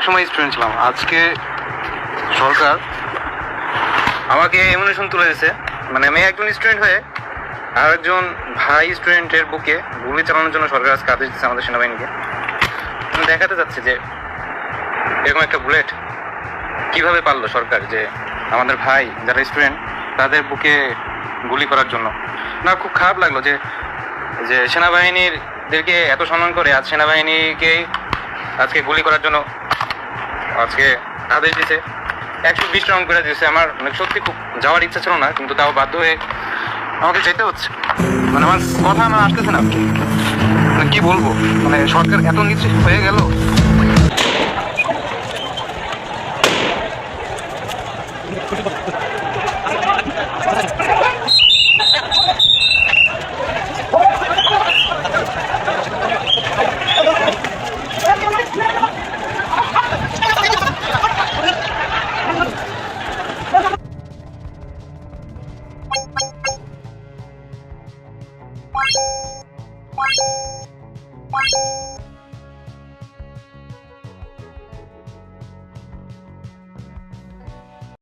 সময় স্টুডেন্ট ছিলাম, আজকে সরকার আমাকে এমুনেশন তুলে দিয়েছে। মানে আমি একজন স্টুডেন্ট হয়ে আর একজন ভাই স্টুডেন্টের বুকে গুলি চালানোর জন্য সরকার আজকে আদেশ দিচ্ছে আমাদের সেনাবাহিনীকে। আমি দেখাতে চাচ্ছি যে এরকম একটা বুলেট কিভাবে পারলো সরকার, যে আমাদের ভাই যারা স্টুডেন্ট তাদের বুকে গুলি করার জন্য। না, খুব খারাপ লাগলো যে যে সেনাবাহিনীদেরকে এত সম্মান করে আজ সেনাবাহিনীকে আজকে গুলি করার জন্য আজকে আদেশ দিছে। 120 রাউন্ড করে দিয়েছে। আমার মানে সত্যি খুব যাওয়ার ইচ্ছা ছিল না, কিন্তু তাও বাধ্য হয়ে আমাকে যেতে হচ্ছে। মানে আমার কথা আমার আসতেছে না, মানে কি বলবো, মানে সরকার এত নিচে হয়ে গেল। Bye.